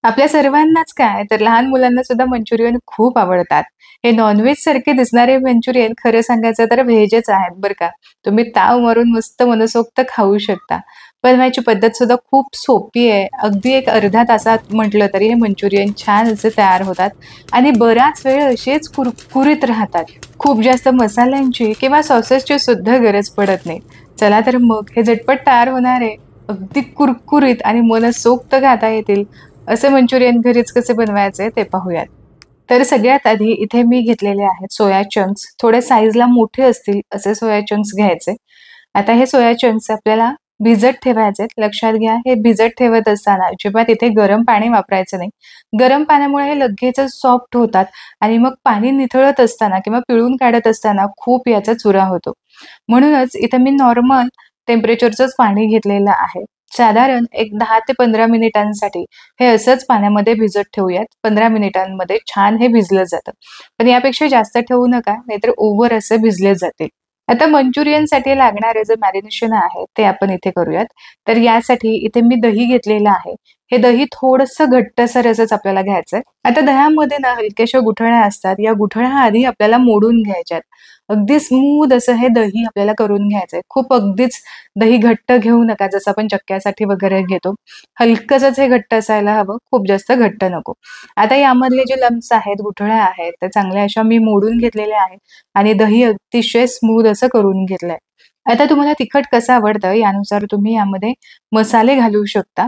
आपल्या सर्वांनाच काय तर लहान मुलांना सुद्धा मंचुरियन खूप आवडतात. हे नॉन-व्हेज सारखे दिसणारे मंचुरियन खरं सांगायचं तर व्हेजच आहेत बरं का. तुम्ही ताव मारून मस्त मनसोक्त खाऊ शकता. बनवायची पद्धत सुद्धा खूप सोपी आहे. अगदी एक अर्ध्या तासात म्हटलं तरी हे मंचुरियन छान असे तयार होतात आणि बराच वेळ असेच कुरकुरीत राहतात. खूप जास्त मसाल्यांची किंवा सॉसेसची सुद्धा गरज पडत नाही. चला तर मग हे झटपट तयार होणारे, अगदी कुरकुरीत आणि मनसोक्त खाता येतील असे मंचुरियन घरीच कसे बनवायचे ते पाहूयात. तर सगळ्यात आधी इथे मी घेतलेले आहेत सोया चंक्स. थोडे साईजला मोठे असतील असे सोया चंक्स घ्यायचे. आता हे सोया चंक्स आपल्याला भिजत ठेवायचे. लक्षात घ्या हे भिजत ठेवत असताना अजिबात इथे गरम पाणी वापरायचं नाही. गरम पाण्यामुळे हे लगेचच सॉफ्ट होतात आणि मग पाणी निथळत असताना किंवा पिळून काढत असताना खूप याचा चुरा होतो. म्हणूनच इथे मी नॉर्मल टेम्परेचरचंच पाणी घेतलेलं आहे. साधारण एक 10 ते 15 मिनिटांसाठी हे असंच पाण्यामध्ये भिजत ठेवूयात. 15 मिनिटांमध्ये छान हे भिजलं जातं. पण यापेक्षा जास्त ठेवू नका, नाहीतर ओव्हर असे भिजले जातील. आता मंचुरियनसाठी लागणारे जे मॅरिनेशन आहे, ते आपण इथे करूयात. तर यासाठी इथे मी दही घेतलेलं आहे. हे दही थोडंसं घट्टसर असंच आपल्याला घ्यायचंय. आता दह्यामध्ये ना हलक्याशा गुठळ्या असतात. या गुठळ्या आधी आपल्याला मोडून घ्यायच्यात. अगदी स्मूथ असं हे दही आपल्याला करून घ्यायचंय. खूप अगदीच दही घट्ट घेऊ नका, जसं आपण चक्क्यासाठी वगैरे घेतो. हलकसंच हे घट्ट असायला हवं, खूप जास्त घट्ट नको. आता यामधले जे लम्प्स आहेत, गुठळ्या आहेत, त्या चांगल्या अशा मी मोडून घेतलेल्या आहेत आणि दही अतिशय स्मूथ असं करून घेतलंय. आता तुम्हाला तिखट कसं आवडतं यानुसार तुम्ही यामध्ये मसाले घालू शकता.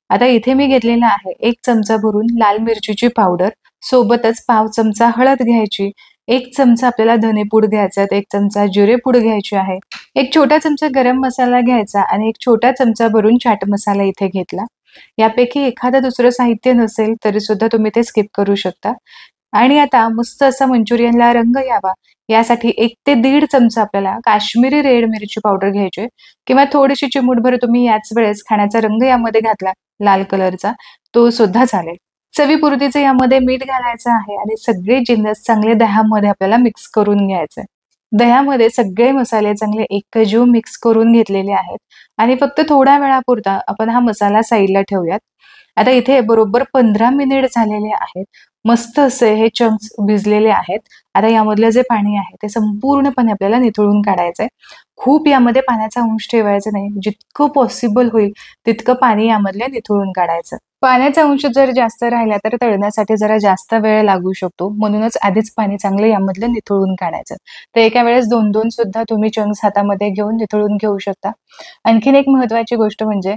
आता इथे मी घेतलेला आहे 1 चमचा भरून लाल मिरचीची पावडर, सोबतच पाव चमचा हळद घ्यायची, 1 चमचा आपल्याला धनेपूड घ्यायचा, 1 चमचा जिरेपूड घ्यायची आहे, 1 छोटा चमचा गरम मसाला घ्यायचा आणि 1 छोटा चमचा भरून चाट मसाला इथे घेतला. यापैकी एखादं दुसरं साहित्य नसेल तरी सुद्धा तुम्ही ते स्किप करू शकता. आणि आता मस्त असा मंचुरियनला रंग यावा यासाठी 1 ते दीड चमचा आपल्याला काश्मीरी रेड मिरची पावडर घ्यायची किंवा थोडीशी चिमूटभर तुम्ही याच वेळेस खाण्याचा रंग यामध्ये घातला लाल कलरचा, तो सुद्धा चालेल. चवीपुरतीचं यामध्ये मीठ घालायचं आहे आणि सगळे जिन्नस चांगले दह्यामध्ये आपल्याला मिक्स करून घ्यायचे. दह्यामध्ये सगळे मसाले चांगले एकजीव मिक्स करून घेतलेले आहेत आणि फक्त थोड्या वेळापुरता आपण हा मसाला साईडला ठेवूयात. आता इथे बरोबर 15 मिनिट झालेले आहेत. मस्त असे हे चंक्स भिजलेले आहेत. आता यामधलं जे पाणी आहे ते संपूर्णपणे आपल्याला निथळून काढायचंय. खूप यामध्ये पाण्याचा अंश ठेवायचा नाही. जितकं पॉसिबल होईल तितकं पाणी यामधले निथळून काढायचं. पाण्याचा अंश जर जास्त राहिला तर तळण्यासाठी जरा जास्त वेळ लागू शकतो. म्हणूनच आधीच पाणी चांगलं यामधलं निथळून काढायचं. तर एका वेळेस 2-2 सुद्धा तुम्ही चंक्स हातामध्ये घेऊन निथळून घेऊ शकता. आणखीन एक महत्त्वाची गोष्ट म्हणजे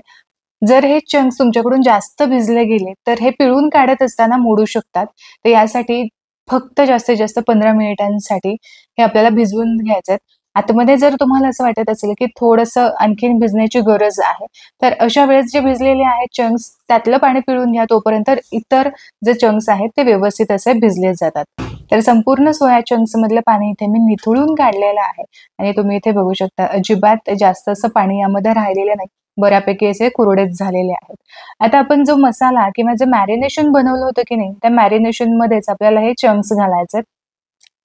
जर हे चंक्स तुमच्याकडून जास्त भिजले गेले, तर हे पिळून काढत असताना मोडू शकतात. तर यासाठी फक्त जास्तीत जास्त 15 मिनिटांसाठी हे आपल्याला भिजवून घ्यायचंय. आतमध्ये जर तुम्हाला असं वाटत असेल, की थोडंसं आणखीन भिजण्याची गरज आहे, तर अशा वेळेस जे भिजलेले आहेत चंक्स त्यातलं पाणी पिळून घ्या. तोपर्यंत इतर जे चंक्स आहेत ते व्यवस्थित असे भिजले जातात. तर संपूर्ण सोया चंक्स मधलं पाणी इथे मी निथळून काढलेलं आहे आणि तुम्ही इथे बघू शकता अजिबात जास्त असं पाणी यामध्ये राहिलेलं नाही. बऱ्यापैकी असे कुरडेच झालेले आहेत. आता आपण जो मसाला किंवा जे मॅरिनेशन बनवलं होतं की नाही, त्या मॅरिनेशनमध्येच आपल्याला हे चंक्स घालायचे.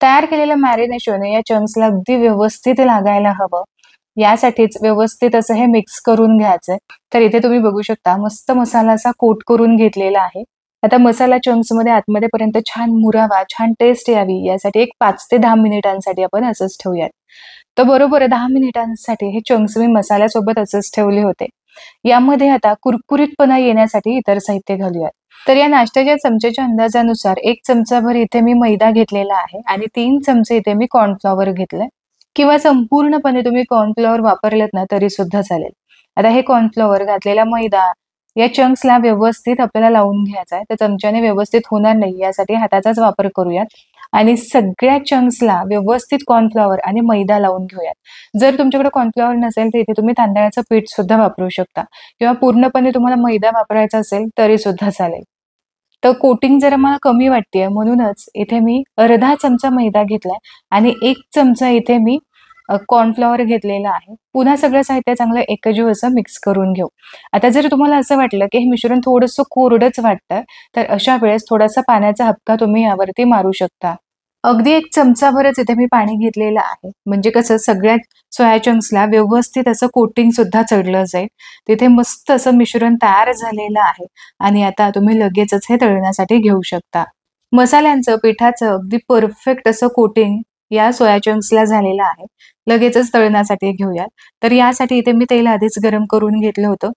तयार केलेलं मॅरिनेशन या चंक्सला अगदी व्यवस्थित लागायला हवं. यासाठीच व्यवस्थित असं हे मिक्स करून घ्यायचंय. तर इथे तुम्ही बघू शकता मस्त मसाला असा कोट करून घेतलेला आहे. आता मसाला चंक्समध्ये आतमध्ये पर्यंत छान मुरावा, छान टेस्ट यावी यासाठी एक 5 ते 10 मिनिटांसाठी आपण असंच ठेवूयात. तर बरोबर 10 मिनिटांसाठी हे चंक्स मी मसाल्यासोबत असंच ठेवले होते. यामध्ये आता कुरकुरीतपणा येण्यासाठी इतर साहित्य घालूयात. तर या नाश्त्याच्या चमच्याच्या अंदाजानुसार 1 चमचाभर इथे मी मैदा घेतलेला आहे आणि 3 चमचे इथे मी कॉर्नफ्लॉवर घेतलंय किंवा संपूर्णपणे तुम्ही कॉर्नफ्लॉवर वापरलेत ना तरी सुद्धा चालेल. आता हे कॉर्नफ्लॉवर घातलेला मैदा या चंक्सला व्यवस्थित आपल्याला लावून घ्यायचा आहे. तर चमच्याने व्यवस्थित होणार नाही यासाठी हाताचाच वापर करूयात आणि सगळ्या चंक्सला व्यवस्थित कॉर्नफ्लॉवर आणि मैदा लावून घेऊयात. जर तुमच्याकडे कॉर्नफ्लॉवर नसेल तर इथे तुम्ही तांदळाचं पीठ सुद्धा वापरू शकता किंवा पूर्णपणे तुम्हाला मैदा वापरायचा असेल तरी सुद्धा चालेल. तर कोटिंग जरा मला कमी वाटतेय म्हणूनच इथे मी अर्धा चमचा मैदा घेतलाय आणि 1 चमचा इथे मी कॉर्नफ्लॉवर घेतलेला आहे. पुन्हा सगळं साहित्य चांगलं एकजीव असं मिक्स करून घेऊ. आता जर तुम्हाला असं वाटलं की हे मिश्रण थोडंसं कोरडंच वाटतंय, तर अशा वेळेस थोडासा पाण्याचा हबका तुम्ही यावरती मारू शकता. अगदी 1 चमचाभरच इथे मी पाणी घेतलेलं आहे. म्हणजे कसं सगळ्या सोया चंक्सला व्यवस्थित असं कोटिंग सुद्धा चढलं जाईल. तिथे मस्त असं मिश्रण तयार झालेलं आहे आणि आता तुम्ही लगेचच हे तळण्यासाठी घेऊ शकता. मसाल्यांचं, पिठाचं अगदी परफेक्ट असं कोटिंग या सोया चंक्सला झालेलं आहे. लगेचच तळण्यासाठी घेऊयात. तर यासाठी इथे मी तेल आधीच गरम करून घेतलं होतं.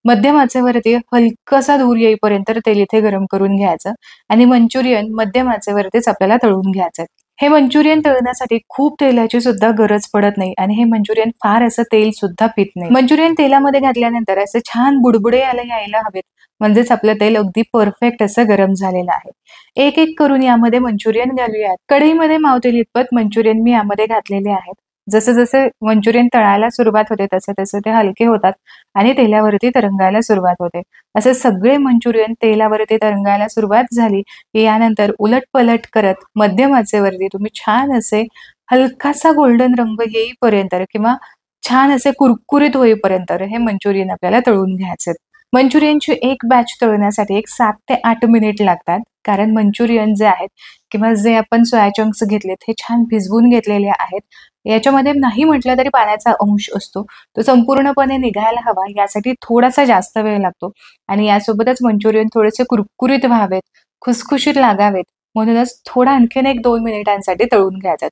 मध्यम आचेवरती हलकासा धूर येईपर्यंत तेल इथे गरम करून घ्यायचं आणि मंचुरियन मध्यम आचेवरतीच आपल्याला तळून घ्यायचं. हे मंचुरियन तळण्यासाठी खूप तेलाची सुद्धा गरज पडत नाही आणि हे मंचुरियन फार असं तेल सुद्धा पित नाही. मंचुरियन तेलामध्ये घातल्यानंतर असे छान बुडबुडे यायला हवेत. म्हणजेच आपलं तेल अगदी परफेक्ट असं गरम झालेलं आहे. एक-एक करून यामध्ये मंचुरियन घालूयात. कढईमध्ये मावतील इतपत मंचुरियन मी यामध्ये घातलेले आहेत. जसे-जसे मंचुरियन तळायला सुरुवात होते, तसे-तसे ते हलके होतात आणि तेलावरती तरंगायला सुरुवात होते. असे सगळे मंचुरियन तेलावरती तरंगायला सुरुवात झाली, की यानंतर उलट-पलट करत मध्यम आचेवरती तुम्ही छान असे हलकासा गोल्डन रंग येईपर्यंत किंवा छान असे कुरकुरीत होईपर्यंत हे मंचुरियन आपल्याला तळून घ्यायचे. मंचुरियनची एक बॅच तळण्यासाठी एक 7 ते 8 मिनिट लागतात. कारण मंचुरियन जे आहेत किंवा जे आपण सोया चंक्स घेतलेत हे छान भिजवून घेतलेले आहेत. याच्यामध्ये नाही म्हटलं तरी पाण्याचा अंश असतो. तो संपूर्णपणे निघायला हवा यासाठी थोडासा जास्त वेळ लागतो आणि यासोबतच मंचुरियन थोडेसे कुरकुरीत व्हावेत, खुसखुशीत लागावेत म्हणूनच थोडा आणखीन एक 2 मिनिटांसाठी तळून घ्यायच्यात.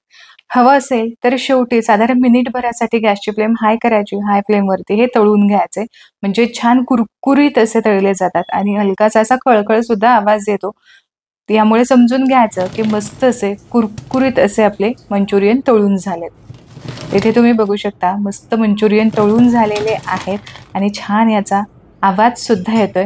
हवं असेल तर शेवटी साधारण मिनिटभरासाठी गॅसची फ्लेम हाय करायची. हाय फ्लेमवरती हे तळून घ्यायचे. म्हणजे छान कुरकुरीत असे तळले जातात आणि हलकासा असा कळकळ सुद्धा आवाज येतो. यामुळे समजून घ्यायचं की मस्त असे कुरकुरीत असे आपले मंचुरियन तळून झालेत. इथे तुम्ही बघू शकता मस्त मंचुरियन तळून झालेले आहेत आणि छान याचा आवाज सुद्धा येतोय.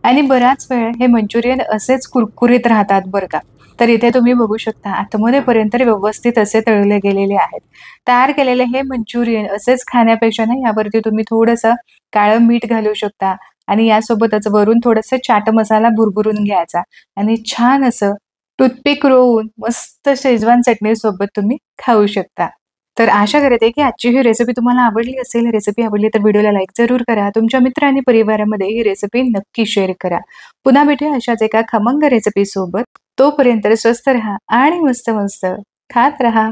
आणि बराच वेळ हे मंचुरियन असेच कुरकुरीत राहतात बरं का. तर इथे तुम्ही बघू शकता आतमध्ये पर्यंत व्यवस्थित असे तळले गेलेले आहेत. तयार केलेले हे मंचुरियन असेच खाण्यापेक्षा ना यावरती तुम्ही थोडंसं काळं मीठ घालू शकता आणि यासोबतच वरून थोडंसं चाट मसाला भुरभुरून घ्यायचा आणि छान असं टूथपिक रोवून मस्त शेजवान चटणीसोबत तुम्ही खाऊ शकता. तर आशा करते की आजची ही रेसिपी तुम्हाला आवडली असेल. रेसिपी आवडली तर व्हिडिओला लाईक जरूर करा. तुमच्या मित्र आणि परिवारामध्ये ही रेसिपी नक्की शेअर करा. पुन्हा भेटूया अशाच एका खमंग रेसिपी सोबत. तोपर्यंत स्वस्त राहा आणि मस्त-मस्त खात राहा.